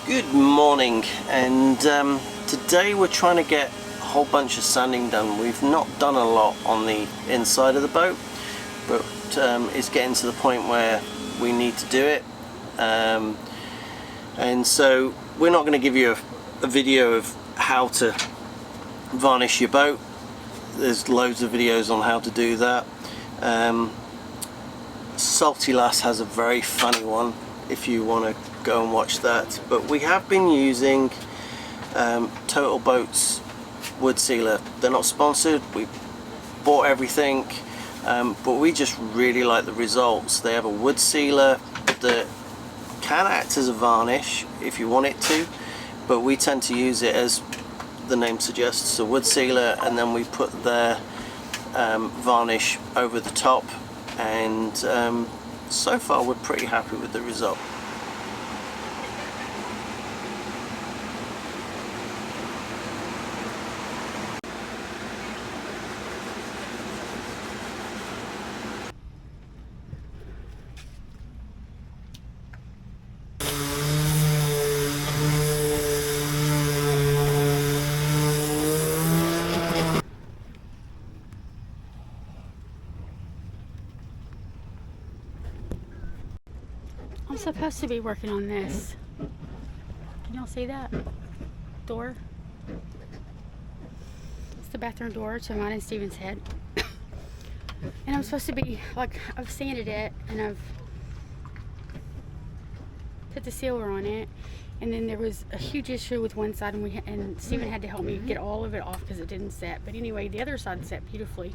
Good morning, and today we're trying to get a whole bunch of sanding done. We've not done a lot on the inside of the boat, but it's getting to the point where we need to do it, and so we're not going to give you a video of how to varnish your boat. There's loads of videos on how to do that. Salty Lass has a very funny one if you want to go and watch that, but we have been using Total Boats wood sealer. They're not sponsored, we bought everything, but we just really like the results. They have a wood sealer that can act as a varnish if you want it to, but we tend to use it, as the name suggests, a wood sealer, and then we put their varnish over the top, and so far we're pretty happy with the result. I'm supposed to be working on this. Can y'all see that door? It's the bathroom door to mine and Steven's head. And I'm supposed to be, like, I've sanded it and I've put the sealer on it. And then there was a huge issue with one side, and Steven had to help me get all of it off because it didn't set. But anyway, the other side set beautifully.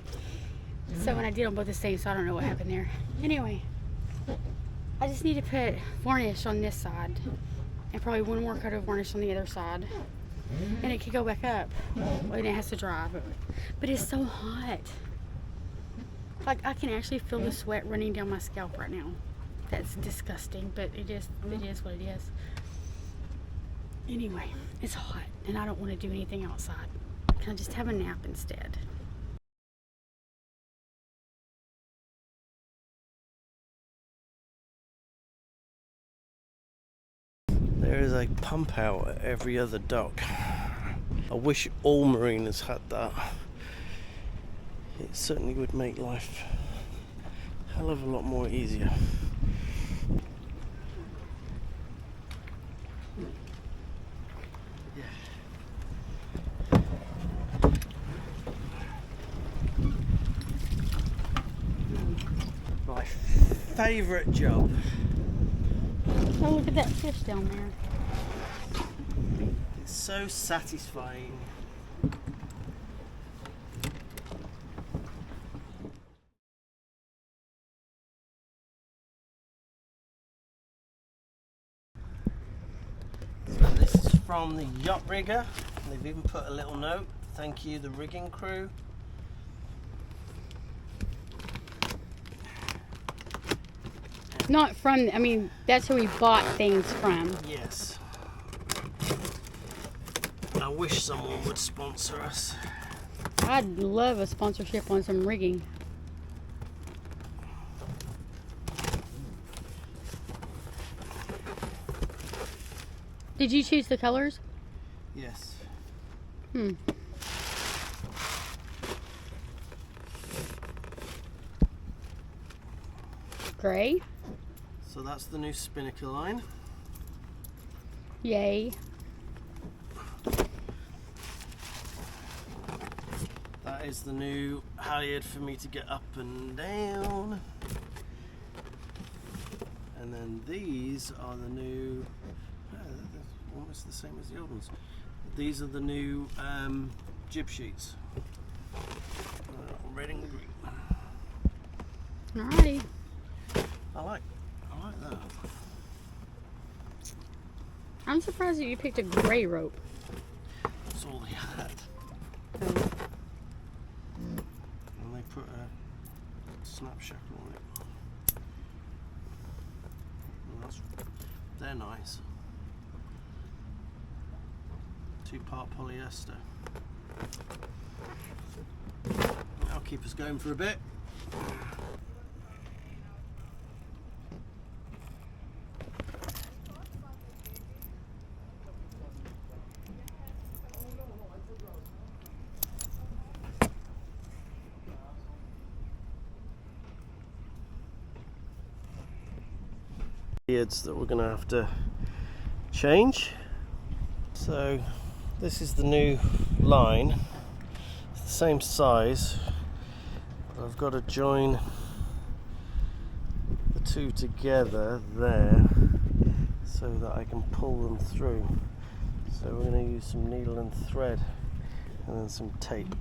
So when I did them both the same, so I don't know what happened there. Anyway, I just need to put varnish on this side and probably one more coat of varnish on the other side, and it could go back up and it has to dry, but it's so hot. Like, I can actually feel the sweat running down my scalp right now. That's disgusting, but it is what it is. Anyway, it's hot and I don't want to do anything outside. Can I just have a nap instead? There is a pump out at every other dock. I wish all marinas had that. It certainly would make life a hell of a lot more easier. My favourite job. Oh, look at that fish down there. It's so satisfying. So this is from the yacht rigger. They've even put a little note. Thank you, the rigging crew. Not from, I mean, that's who we bought things from. Yes. I wish someone would sponsor us. I'd love a sponsorship on some rigging. Did you choose the colors? Yes. Gray. So that's the new spinnaker line. Yay. That is the new halyard for me to get up and down. And then these are the new, they're almost the same as the old ones. These are the new jib sheets. Red and green. Alrighty. I like that. I'm surprised that you picked a gray rope. That's all they had. And they put a snap shackle on it. Well, they're nice. 2-part polyester. That'll keep us going for a bit. beards that we're going to have to change. So this is the new line. It's the same size, but I've got to join the two together there so that I can pull them through. So we're going to use some needle and thread and then some tape.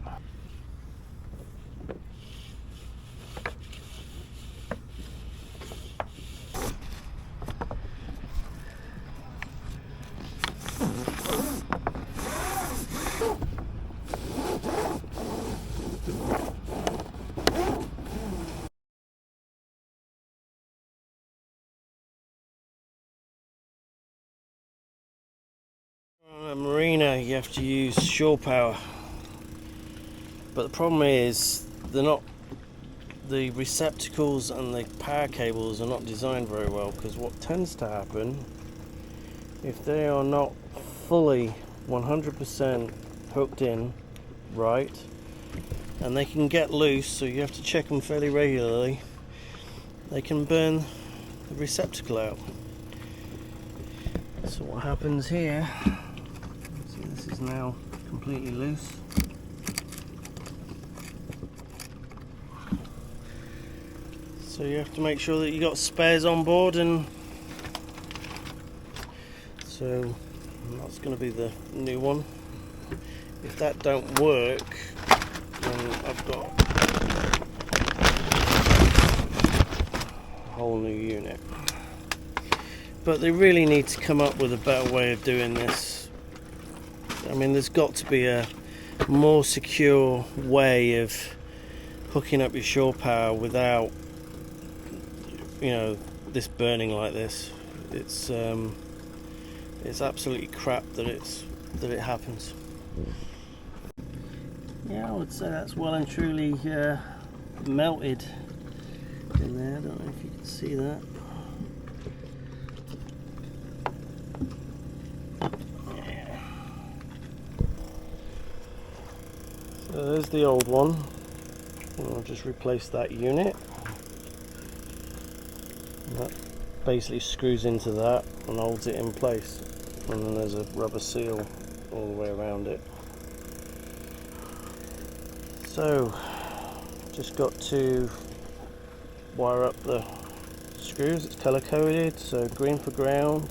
On a marina you have to use shore power, but the problem is the receptacles and the power cables are not designed very well, because what tends to happen, if they are not fully 100% hooked in right, and they can get loose, so you have to check them fairly regularly, they can burn the receptacle out. So what happens here, see, this is now completely loose. So you have to make sure that you got spares on board, and so that's going to be the new one. If that don't work, then I've got a whole new unit. But they really need to come up with a better way of doing this. I mean, there's got to be a more secure way of hooking up your shore power without, you know, this burning like this. It's absolutely crap that it happens. Yeah, I would say that's well and truly melted in there. I don't know if you can see that. Yeah. So there's the old one. I'll just replace that unit. And that basically screws into that and holds it in place, and then there's a rubber seal all the way around it. So just got to wire up the screws. It's color coded, so green for ground,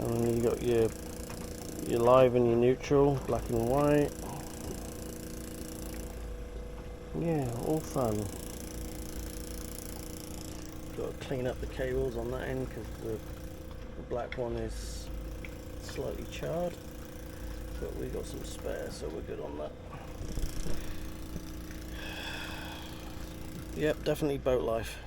and then you got your live and your neutral, black and white. Yeah, all fun. Got to clean up the cables on that end because the black one is slightly charred, but we got some spare, so we're good on that. Yep, definitely boat life.